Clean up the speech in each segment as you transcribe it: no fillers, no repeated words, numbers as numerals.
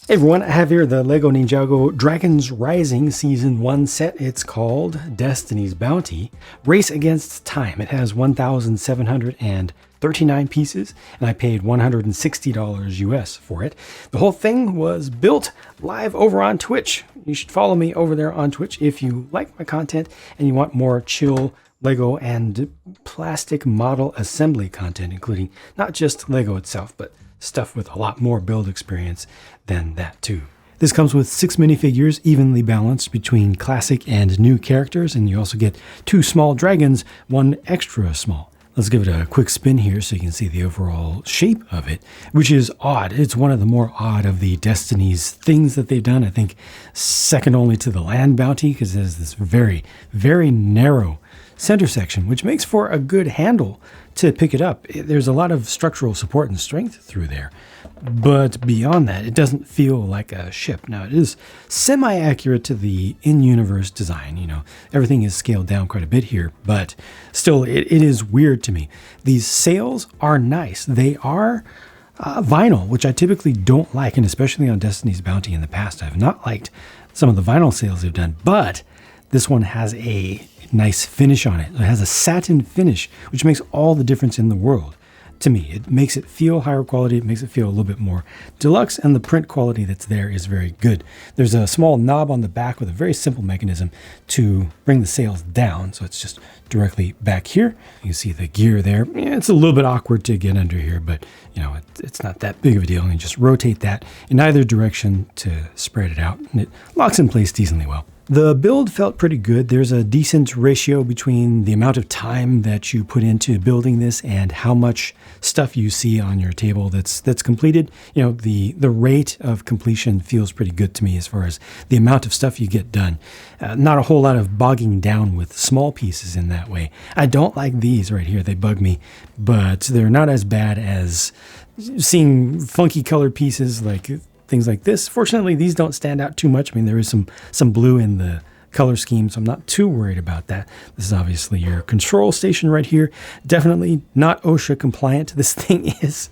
Hey everyone, I have here the LEGO Ninjago Dragons Rising Season 1 set. It's called Destiny's Bounty. Race Against Time. It has 1,739 pieces, and I paid $160 US for it. The whole thing was built live over on Twitch. You should follow me over there on Twitch if you like my content and you want more chill LEGO and plastic model assembly content, including not just LEGO itself, but stuff with a lot more build experience than that too. This comes with 6 minifigures evenly balanced between classic and new characters, and you also get 2 small dragons, 1 extra small. Let's give it a quick spin here so you can see the overall shape of it, which is odd. It's one of the more odd of the Destiny's things that they've done. I think second only to the land bounty, because it has this very, very narrow center section, which makes for a good handle to pick it up. There's a lot of structural support and strength through there. But beyond that, it doesn't feel like a ship. Now, it is semi-accurate to the in-universe design. You know, everything is scaled down quite a bit here, but still, it is weird to me. These sails are nice. They are vinyl, which I typically don't like, and especially on Destiny's Bounty in the past, I've not liked some of the vinyl sails they've done, but this one has a nice finish on it. It has a satin finish, which makes all the difference in the world to me. It makes it feel higher quality. It makes it feel a little bit more deluxe, and the print quality that's there is very good. There's a small knob on the back with a very simple mechanism to bring the sails down, so it's just directly back here. You can see the gear there. It's a little bit awkward to get under here, but you know, it's not that big of a deal. And you just rotate that in either direction to spread it out, and it locks in place decently well. The build felt pretty good. There's a decent ratio between the amount of time that you put into building this and how much stuff you see on your table that's completed. You know, the rate of completion feels pretty good to me as far as the amount of stuff you get done. Not a whole lot of bogging down with small pieces in that way. I don't like these right here. They bug me, but they're not as bad as seeing funky colored pieces like things like this. Fortunately, these don't stand out too much. I mean, there is some blue in the color scheme, so I'm not too worried about that. This is obviously your control station right here. Definitely not OSHA compliant. This thing is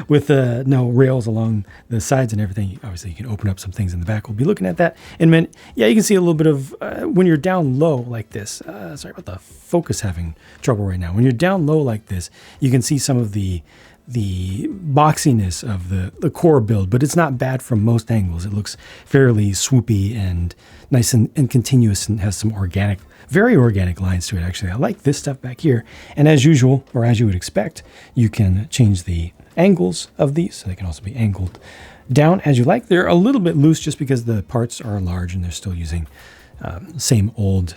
with no rails along the sides and everything. Obviously, you can open up some things in the back. We'll be looking at that in a minute. Yeah, you can see a little bit of when you're down low like this. Sorry about the focus having trouble right now. When you're down low like this, you can see some of the boxiness of the core build, but it's not bad from most angles. It looks fairly swoopy and nice and continuous, and has some very organic lines to it, actually. I like this stuff back here. And as usual, or as you would expect, you can change the angles of these, so they can also be angled down as you like. They're a little bit loose just because the parts are large and they're still using same old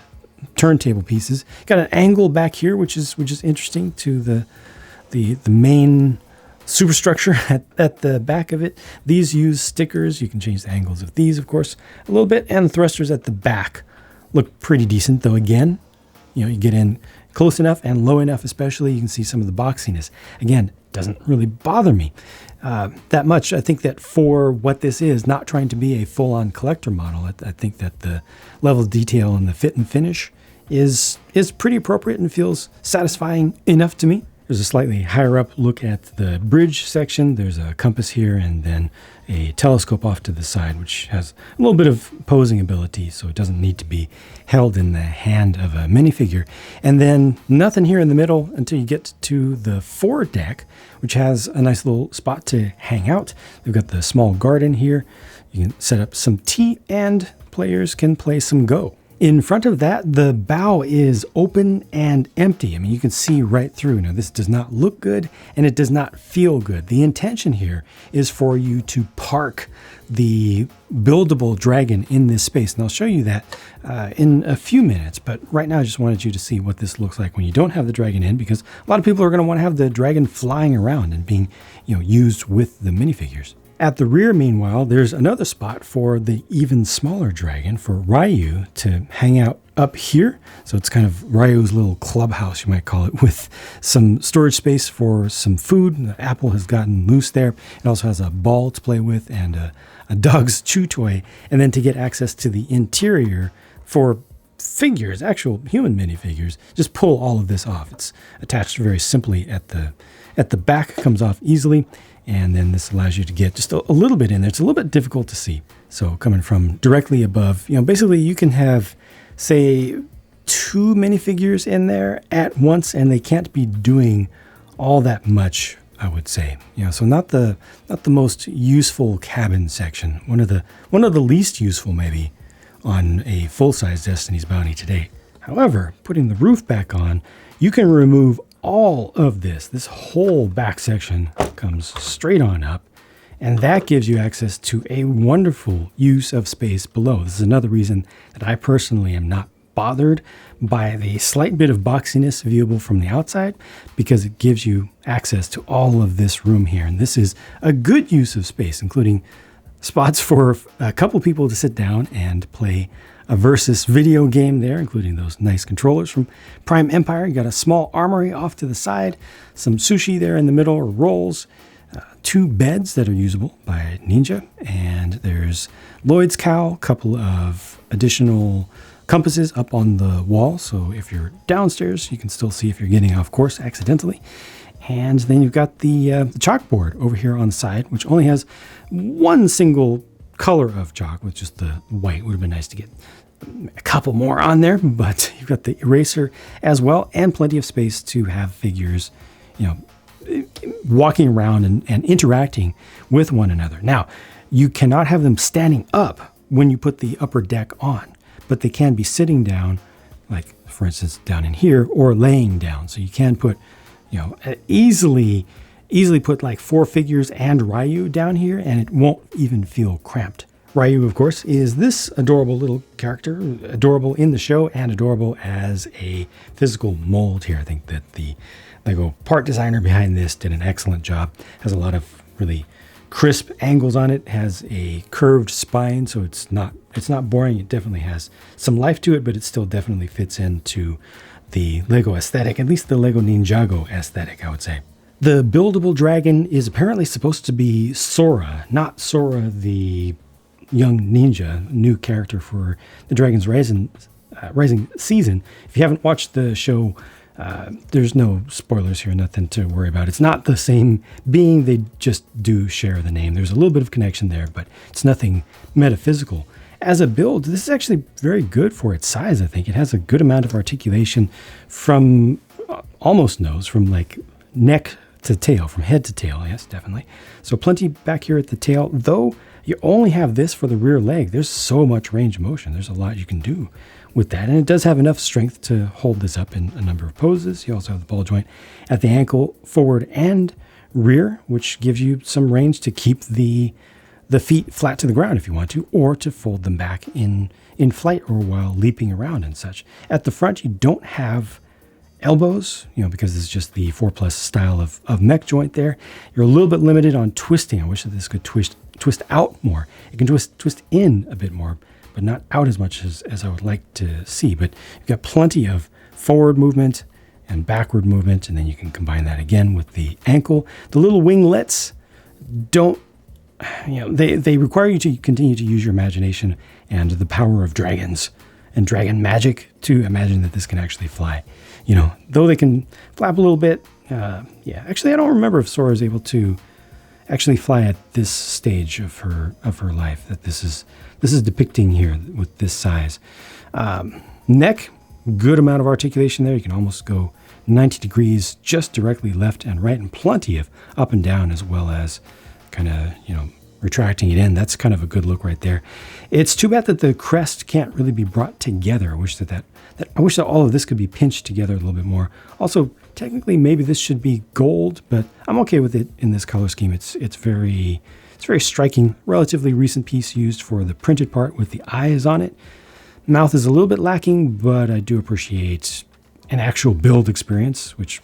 turntable pieces. Got an angle back here, which is interesting to the main superstructure at the back of it. These use stickers. You can change the angles of these, of course, a little bit. And the thrusters at the back look pretty decent, though again, you know, you get in close enough and low enough especially, you can see some of the boxiness. Again, doesn't really bother me that much. I think that for what this is, not trying to be a full-on collector model, I think that the level of detail and the fit and finish is pretty appropriate and feels satisfying enough to me. There's a slightly higher up look at the bridge section. There's a compass here and then a telescope off to the side, which has a little bit of posing ability, so it doesn't need to be held in the hand of a minifigure. And then nothing here in the middle until you get to the foredeck, which has a nice little spot to hang out. We've got the small garden here. You can set up some tea and players can play some Go. In front of that, the bow is open and empty. I mean, you can see right through. Now, this does not look good and it does not feel good. The intention here is for you to park the buildable dragon in this space. And I'll show you that in a few minutes. But right now, I just wanted you to see what this looks like when you don't have the dragon in, because a lot of people are going to want to have the dragon flying around and being, you know, used with the minifigures. At the rear, meanwhile, there's another spot for the even smaller dragon, for Ryu to hang out up here. So it's kind of Ryu's little clubhouse, you might call it, with some storage space for some food. The apple has gotten loose there. It also has a ball to play with and a dog's chew toy. And then to get access to the interior for figures, actual human minifigures, just pull all of this off. It's attached very simply at the back, comes off easily. And then this allows you to get just a little bit in there. It's a little bit difficult to see. So coming from directly above, basically you can have, say, 2 minifigures in there at once, and they can't be doing all that much, I would say. So not the most useful cabin section. One of the least useful maybe on a full-size Destiny's Bounty today. However, putting the roof back on, you can remove all of this. This whole back section comes straight on up, and that gives you access to a wonderful use of space below. This is another reason that I personally am not bothered by the slight bit of boxiness viewable from the outside, because it gives you access to all of this room here. And this is a good use of space, including spots for a couple people to sit down and play a versus video game there, including those nice controllers from Prime Empire. You got a small armory off to the side, some sushi there in the middle, or rolls, 2 beds that are usable by Ninja, and there's Lloyd's cowl, a couple of additional compasses up on the wall, so if you're downstairs, you can still see if you're getting off course accidentally. And then you've got the chalkboard over here on the side, which only has one single color of chalk, with just the white. Would have been nice to get a couple more on there, but you've got the eraser as well, and plenty of space to have figures, walking around and interacting with one another. Now, you cannot have them standing up when you put the upper deck on, but they can be sitting down, like for instance down in here, or laying down. So you can put, easily put like 4 figures and Ryu down here, and it won't even feel cramped. Ryu, of course, is this adorable little character, adorable in the show and adorable as a physical mold here. I think that the Lego part designer behind this did an excellent job. Has a lot of really crisp angles on it, has a curved spine, so it's not boring. It definitely has some life to it, but it still definitely fits into the Lego aesthetic, at least the Lego Ninjago aesthetic, I would say. The buildable dragon is apparently supposed to be Sora, not Sora the young ninja, new character for the Dragon's Rising season. If you haven't watched the show, there's no spoilers here, nothing to worry about. It's not the same being, they just do share the name. There's a little bit of connection there, but it's nothing metaphysical. As a build, this is actually very good for its size, I think. It has a good amount of articulation from almost nose, from like neck to tail, from head to tail, yes, definitely. So plenty back here at the tail, though you only have this for the rear leg. There's so much range of motion. There's a lot you can do with that, and it does have enough strength to hold this up in a number of poses. You also have the ball joint at the ankle, forward and rear, which gives you some range to keep the feet flat to the ground if you want to, or to fold them back in flight or while leaping around and such. At the front, you don't have elbows, because it's just the 4+ style of mech joint there. You're a little bit limited on twisting. I wish that this could twist out more. It can twist in a bit more, but not out as much as I would like to see. But you've got plenty of forward movement and backward movement, and then you can combine that again with the ankle. The little winglets don't, they require you to continue to use your imagination and the power of dragons and dragon magic to imagine that this can actually fly. Though they can flap a little bit. Actually, I don't remember if Sora is able to actually fly at this stage of her life that this is depicting here with this size. Neck, good amount of articulation there. You can almost go 90 degrees just directly left and right, and plenty of up and down, as well as kind of, retracting it in. That's kind of a good look right there. It's too bad that the crest can't really be brought together. I wish that all of this could be pinched together a little bit more. Also, technically, maybe this should be gold, but I'm okay with it in this color scheme. It's very striking. Relatively recent piece used for the printed part with the eyes on it. Mouth is a little bit lacking, but I do appreciate an actual build experience, which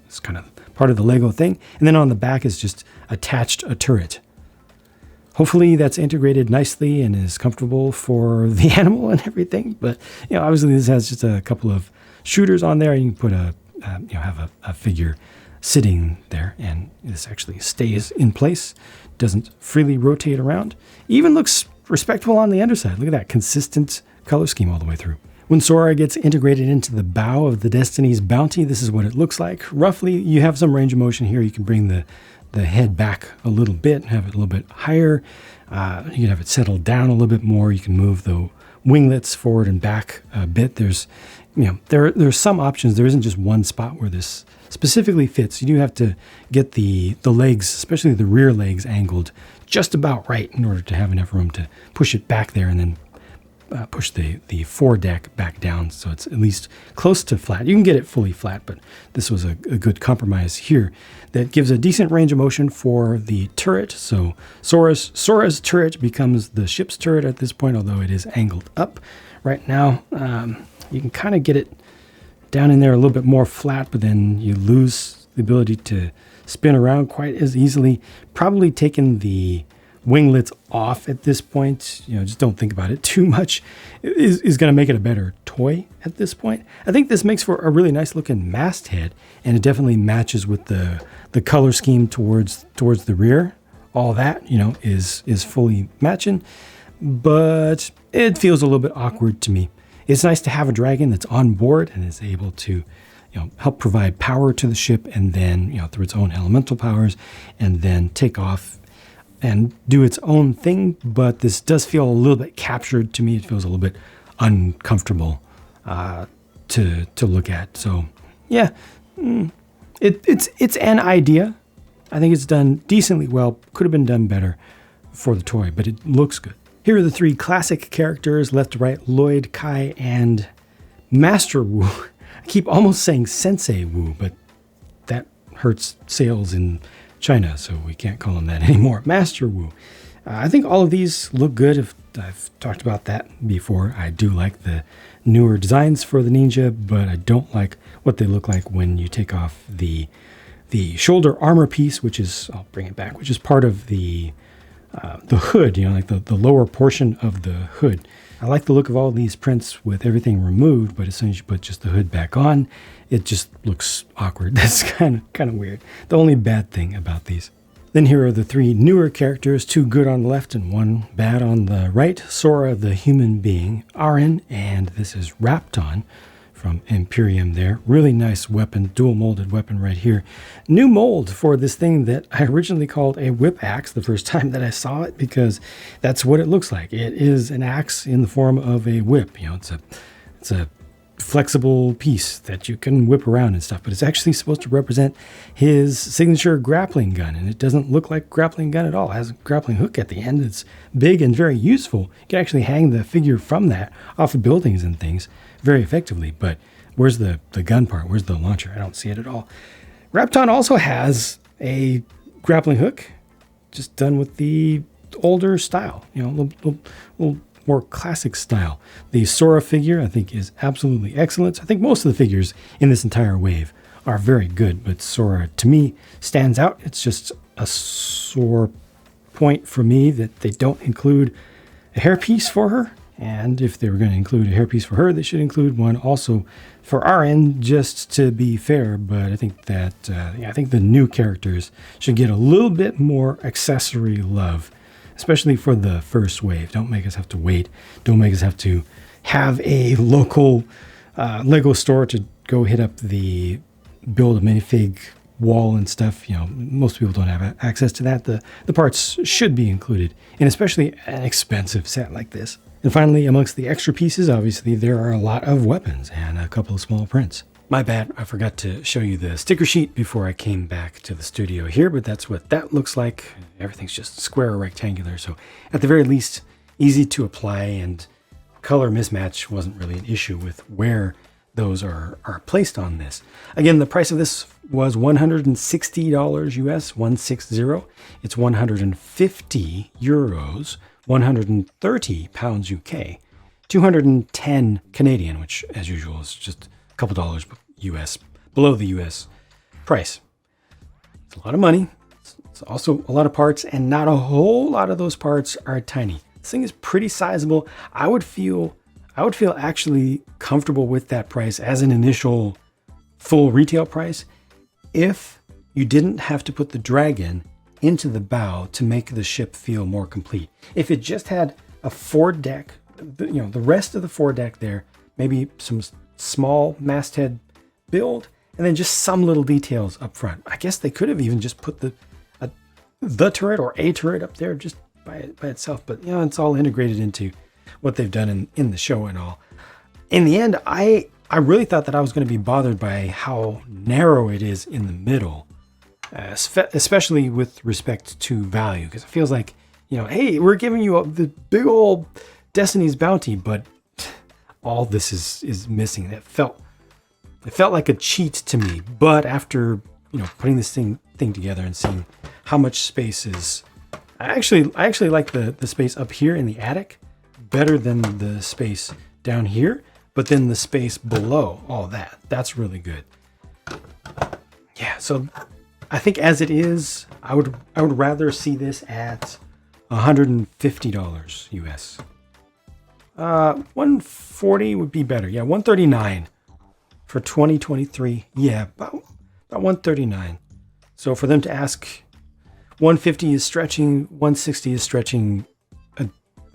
is kind of part of the Lego thing. And then on the back is just attached a turret. Hopefully that's integrated nicely and is comfortable for the animal and everything. But obviously this has just a couple of shooters on there. You can put have a figure sitting there, and this actually stays in place, doesn't freely rotate around. Even looks respectable on the underside. Look at that consistent color scheme all the way through. When Sora gets integrated into the bow of the Destiny's Bounty, this is what it looks like. Roughly, you have some range of motion here. You can bring the head back a little bit, have it a little bit higher. You can have it settle down a little bit more. You can move the winglets forward and back a bit. There's there's some options. There isn't just one spot where this specifically fits. You do have to get the legs, especially the rear legs, angled just about right in order to have enough room to push it back there and then push the foredeck back down so it's at least close to flat. You can get it fully flat, but this was a good compromise here that gives a decent range of motion for the turret. So Sora's turret becomes the ship's turret at this point, although it is angled up right now. You can kind of get it down in there a little bit more flat, but then you lose the ability to spin around quite as easily. Probably taking the winglets off at this point, just don't think about it too much, is going to make it a better toy at this point. I think this makes for a really nice looking masthead, and it definitely matches with the color scheme towards the rear. All that, is fully matching, but it feels a little bit awkward to me. It's nice to have a dragon that's on board and is able to help provide power to the ship, and then through its own elemental powers, and then take off and do its own thing. But this does feel a little bit captured to me. It feels a little bit uncomfortable to look at. So yeah, it's an idea. I think it's done decently well. Could have been done better for the toy, but it looks good. Here are the three classic characters, left to right: Lloyd, Kai, and Master Wu. I keep almost saying Sensei Wu, but that hurts sales in China, so we can't call him that anymore. Master Wu. I think all of these look good. I've talked about that before. I do like the newer designs for the Ninja, but I don't like what they look like when you take off the shoulder armor piece, which is, I'll bring it back, which is part of the hood, like the lower portion of the hood. I like the look of all these prints with everything removed, but as soon as you put just the hood back on, it just looks awkward. That's kind of weird. The only bad thing about these. Then here are the three newer characters, two good on the left and one bad on the right. Sora the human being, Arin, and this is Rapton from Imperium there. Really nice weapon, dual molded weapon right here. New mold for this thing that I originally called a whip axe the first time that I saw it, because that's what it looks like. It is an axe in the form of a whip. It's a flexible piece that you can whip around and stuff, but it's actually supposed to represent his signature grappling gun, and it doesn't look like a grappling gun at all. It has a grappling hook at the end. It's big and very useful. You can actually hang the figure from that off of buildings and things very effectively, but where's the gun part? Where's the launcher? I don't see it at all. Rapton also has a grappling hook, just done with the older style, a little more classic style. The Sora figure, I think, is absolutely excellent. I think most of the figures in this entire wave are very good, but Sora, to me, stands out. It's just a sore point for me that they don't include a hairpiece for her. And if they were going to include a hairpiece for her, they should include one also for Arin, just to be fair. But I think that I think the new characters should get a little bit more accessory love, especially for the first wave. Don't make us have to wait. Don't make us have to have a local Lego store to go hit up the build a minifig wall and stuff. Most people don't have access to that. The parts should be included, and especially an expensive set like this. And finally, amongst the extra pieces, obviously, there are a lot of weapons and a couple of small prints. My bad, I forgot to show you the sticker sheet before I came back to the studio here, but that's what that looks like. Everything's just square or rectangular, so at the very least, easy to apply, and color mismatch wasn't really an issue with where those are placed on this. Again, the price of this was $160 US, 160. It's 150 euros, 130 pounds UK, 210 Canadian, which as usual is just a couple dollars US below the US price. It's a lot of money. It's also a lot of parts, and not a whole lot of those parts are tiny. This thing is pretty sizable. I would feel actually comfortable with that price as an initial full retail price if you didn't have to put the dragon into the bow to make the ship feel more complete. If it just had a foredeck, the rest of the foredeck there, maybe some small masthead build, and then just some little details up front. I guess they could have even just put a the turret or a turret up there just by itself, but you know, it's all integrated into what they've done in the show and all. In the end, I really thought that I was going to be bothered by how narrow it is in the middle, especially with respect to value, because it feels like, you know, hey, we're giving you the big old Destiny's Bounty, but all this is missing. It felt like a cheat to me. But after, you know, putting this thing together and seeing how much space is, I actually like the space up here in the attic better than the space down here. But then the space below all that's really good. Yeah, so I think as it is, I would rather see this at $150 US. 140 would be better. Yeah, 139 for 2023. Yeah, about 139. So for them to ask 150 is stretching, 160 is stretching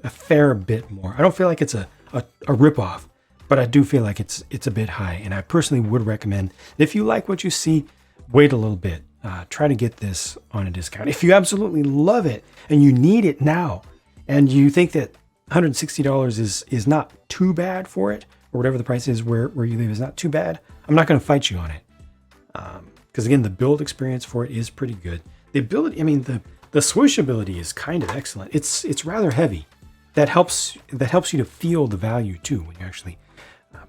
a fair bit more. I don't feel like it's a ripoff, but I do feel like it's a bit high. And I personally would recommend, if you like what you see, wait a little bit. Try to get this on a discount. If you absolutely love it and you need it now, and you think that $160 is not too bad for it, or whatever the price is where you live is not too bad, I'm not going to fight you on it. Because again, the build experience for it is pretty good. The ability, I mean, the swoosh ability is kind of excellent. It's rather heavy. That helps you to feel the value too when you actually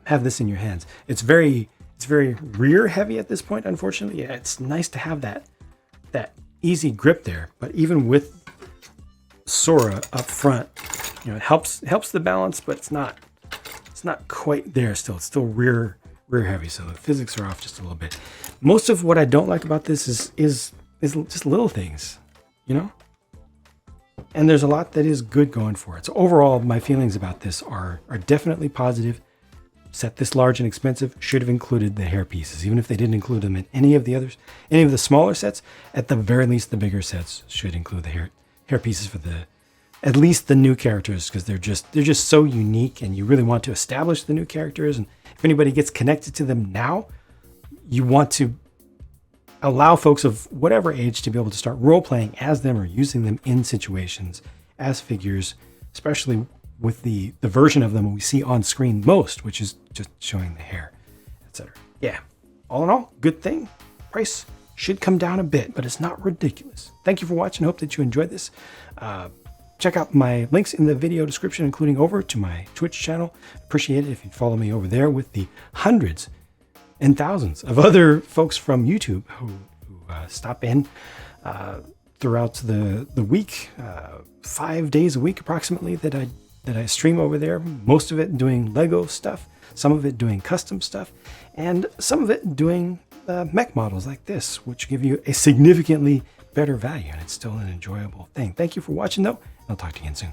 have this in your hands. It's very rear heavy at this point, unfortunately. Yeah, it's nice to have that easy grip there, but even with Sora up front, you know, it helps the balance, but it's not quite there still. It's still rear heavy, so the physics are off just a little bit. Most of what I don't like about this is just little things, you know? And there's a lot that is good going for it. So overall, my feelings about this are definitely positive. Set this large and expensive, should have included the hair pieces. Even if they didn't include them in any of the smaller sets, at the very least, the bigger sets should include the hair pieces for at least the new characters, because they're just so unique, and you really want to establish the new characters. And if anybody gets connected to them now, you want to allow folks of whatever age to be able to start role-playing as them or using them in situations as figures, especially with the version of them we see on screen most, which is just showing the hair, etc. Yeah, all in all, good thing. Price should come down a bit, but it's not ridiculous. Thank you for watching. Hope that you enjoyed this. Check out my links in the video description, including over to my Twitch channel. Appreciate it if you'd follow me over there with the hundreds and thousands of other folks from YouTube who stop in throughout the week, 5 days a week approximately that I stream over there. Most of it doing Lego stuff, some of it doing custom stuff, and some of it doing mech models like this, which give you a significantly better value, and it's still an enjoyable thing. Thank you for watching though, and I'll talk to you again soon.